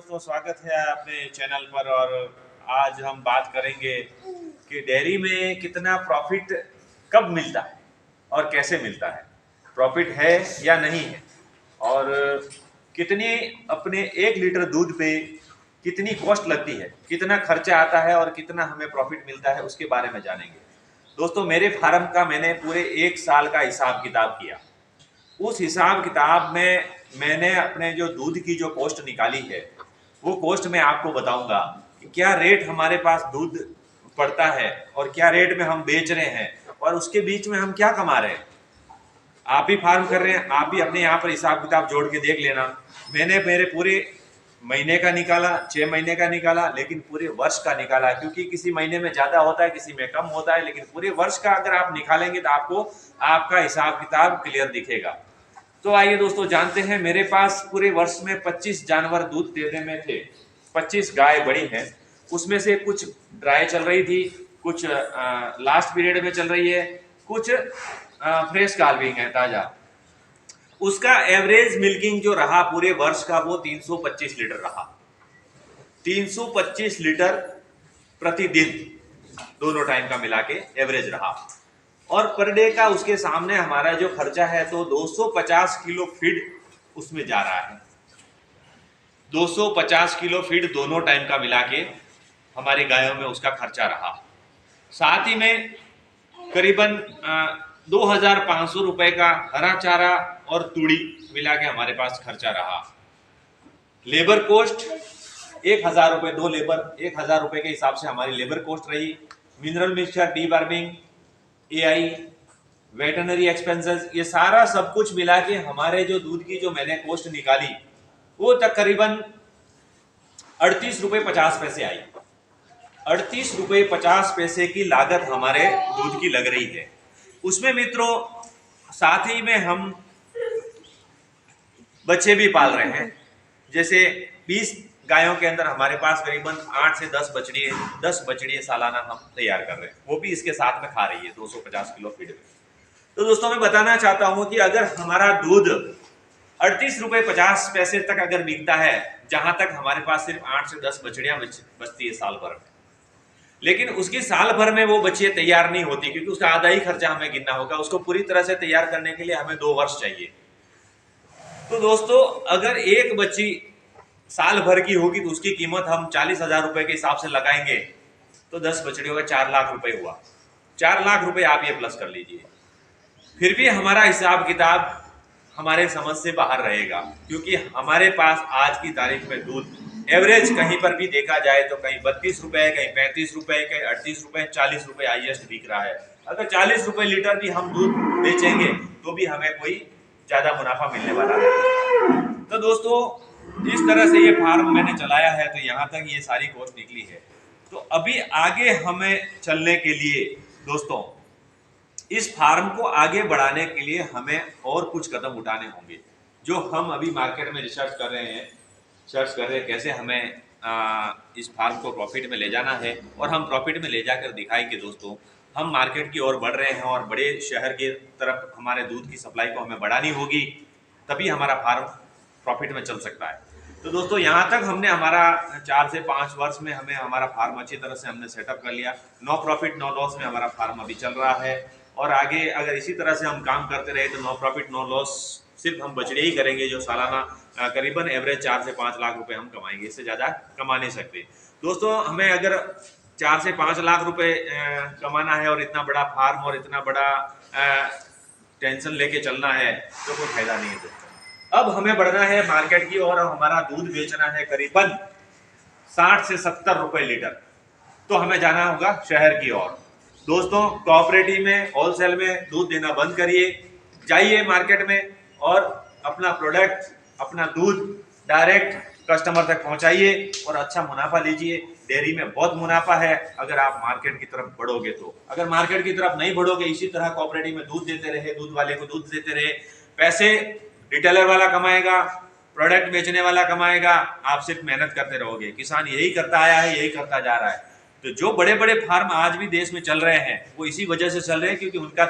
दोस्तों, स्वागत है अपने चैनल पर। और आज हम बात करेंगे कि डेयरी में कितना प्रॉफिट कब मिलता है और कैसे मिलता है, प्रॉफिट है या नहीं है, और कितनी अपने 1 लीटर दूध पे कितनी कॉस्ट लगती है, कितना खर्चा आता है और कितना हमें प्रॉफिट मिलता है, उसके बारे में जानेंगे। दोस्तों, मेरे फार्म का मैंने पूरे 1 साल का हिसाब किताब किया। उस हिसाब किताब में मैंने अपने जो दूध की जो कॉस्ट निकाली है, वो कॉस्ट मैं आपको बताऊंगा कि क्या रेट हमारे पास दूध पड़ता है और क्या रेट में हम बेच रहे हैं, और उसके बीच में हम क्या कमा रहे हैं। आप भी फार्म कर रहे हैं, आप भी अपने यहाँ पर हिसाब किताब जोड़ के देख लेना। मैंने मेरे पूरे महीने का निकाला, 6 महीने का निकाला, लेकिन पूरे वर्ष का निकाला, क्योंकि किसी महीने में ज्यादा होता है, किसी में कम होता है, लेकिन पूरे वर्ष का अगर आप निकालेंगे तो आपको आपका हिसाब किताब क्लियर दिखेगा। तो आइए दोस्तों, जानते हैं। मेरे पास पूरे वर्ष में 25 जानवर दूध देने में थे। 25 गाय बड़ी हैं, उसमें से कुछ ड्राई चल रही थी, कुछ लास्ट पीरियड में चल रही है, कुछ फ्रेश कार्विंग है, ताजा। उसका एवरेज मिल्किंग जो रहा पूरे वर्ष का, वो 325 लीटर रहा। 325 लीटर प्रतिदिन, दोनों टाइम का मिला के एवरेज रहा। और पर डे का उसके सामने हमारा जो खर्चा है, तो 250 किलो फीड उसमें जा रहा है। 250 किलो फीड दोनों टाइम का मिला के हमारी गायों में उसका खर्चा रहा। साथ ही में करीबन 2,500 रुपए का हरा चारा और तूड़ी मिला के हमारे पास खर्चा रहा। लेबर कोस्ट 1,000 रुपए, 2 लेबर 1,000 रुपए के हिसाब से हमारी लेबर कोस्ट रही। मिनरल मिक्सचर, डी बार्मिंग, एआई, वेटरनरी एक्सपेंसेस, ये सारा सब कुछ मिला के हमारे जो दूध की जो मैंने कॉस्ट निकाली, वो तकरीबन 38 रुपए 50 पैसे आई। 38 रुपए 50 पैसे की लागत हमारे दूध की लग रही है। उसमें मित्रों, साथ ही में हम बच्चे भी पाल रहे हैं। जैसे 20 गायों के अंदर हमारे पास करीबन 8 से 10 बछड़ियां सालाना हम तैयार कर रहे हैं, वो भी इसके साथ में खा रही है 250 किलो फीड में। तो दोस्तों, मैं बताना चाहता हूं कि अगर हमारा दूध 38 रुपए 50 पैसे तक अगर बिकता है, जहां तक हमारे पास सिर्फ 8 से 10 बछड़ियां बचती है साल भर में, लेकिन उसकी साल भर में वो बच्चियां तैयार नहीं होती, क्योंकि उसका आधा ही खर्चा हमें गिनना होगा। उसको पूरी तरह से तैयार करने के लिए हमें 2 वर्ष चाहिए। तो दोस्तों, अगर एक बच्ची साल भर की होगी तो उसकी कीमत हम 40,000 रुपए के हिसाब से लगाएंगे, तो 10 बछड़ियों का 4 लाख रुपए हुआ। 4 लाख रुपए आप ये प्लस कर लीजिए। फिर भी हमारा हिसाब किताब हमारे समझ से बाहर रहेगा, क्योंकि हमारे पास आज की तारीख में दूध एवरेज कहीं पर भी देखा जाए तो कहीं 32 रुपए, कहीं 35 रुपए, कहीं 38 रुपए, 40 रुपए हाईएस्ट बिक रहा है। अगर 40 रुपए लीटर भी हम दूध बेचेंगे तो भी हमें कोई ज्यादा मुनाफा मिलने वाला नहीं। तो दोस्तों, इस तरह से ये फार्म मैंने चलाया है, तो यहाँ तक ये सारी कॉस्ट निकली है। तो अभी आगे हमें चलने के लिए दोस्तों, इस फार्म को आगे बढ़ाने के लिए हमें और कुछ कदम उठाने होंगे, जो हम अभी मार्केट में रिसर्च कर रहे हैं। कैसे हमें इस फार्म को प्रॉफिट में ले जाना है, और हम प्रॉफिट में ले जाकर दिखाएं कि दोस्तों, हम मार्केट की ओर बढ़ रहे हैं और बड़े शहर की तरफ हमारे दूध की सप्लाई को हमें बढ़ानी होगी, तभी हमारा फार्म प्रॉफिट में चल सकता है। तो दोस्तों, यहाँ तक हमने हमारा 4 से 5 वर्ष में हमें हमारा फार्म अच्छी तरह से हमने सेटअप कर लिया। नो प्रॉफिट नो लॉस में हमारा फार्म अभी चल रहा है, और आगे अगर इसी तरह से हम काम करते रहे तो नो प्रॉफिट नो लॉस सिर्फ हम बछड़े ही करेंगे, जो सालाना करीबन एवरेज 4 से 5 लाख रुपए हम कमाएंगे। इससे ज़्यादा कमा नहीं सकते। दोस्तों, हमें अगर 4 से 5 लाख रुपए कमाना है और इतना बड़ा फार्म और इतना बड़ा टेंशन लेके चलना है, तो कोई फायदा नहीं है दोस्तों। अब हमें बढ़ना है मार्केट की ओर, हमारा दूध बेचना है करीबन 60 से 70 रुपए लीटर, तो हमें जाना होगा शहर की ओर। दोस्तों, कोऑपरेटिव में, होलसेल में दूध देना बंद करिए, जाइए मार्केट में और अपना प्रोडक्ट, अपना दूध डायरेक्ट कस्टमर तक पहुंचाइए और अच्छा मुनाफा लीजिए। डेयरी में बहुत मुनाफा है अगर आप मार्केट की तरफ बढ़ोगे तो। अगर मार्केट की तरफ नहीं बढ़ोगे, इसी तरह कोऑपरेटिव में दूध देते रहे, दूध वाले को दूध देते रहे, पैसे रिटेलर वाला कमाएगा, प्रोडक्ट बेचने वाला कमाएगा, आप सिर्फ मेहनत करते रहोगे। किसान यही करता आया है, यही करता जा रहा है। तो जो बड़े बड़े फार्म आज भी देश में चल रहे हैं, वो इसी वजह से चल रहे हैं क्योंकि उनका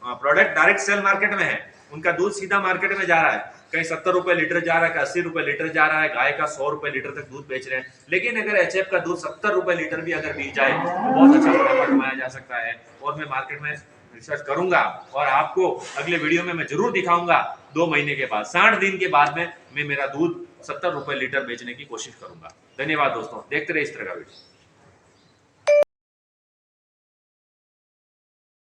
प्रोडक्ट डायरेक्ट सेल मार्केट में है। उनका दूध सीधा मार्केट में जा रहा है, कहीं 70 रुपए लीटर जा रहा है, कहीं 80 रुपए लीटर जा रहा है, गाय का 100 रुपए लीटर तक दूध बेच रहे हैं। लेकिन अगर एचएफ का दूध 70 रुपए लीटर भी अगर बिक जाए तो बहुत अच्छा मुनाफा कमाया जा सकता है। और मैं मार्केट में रिसर्च करूंगा और आपको अगले वीडियो में मैं जरूर दिखाऊंगा 2 महीने के बाद, 60 दिन के बाद में मैं मेरा दूध 70 रुपए लीटर बेचने की कोशिश करूंगा। धन्यवाद दोस्तों, देखते रहे इस तरह का वीडियो।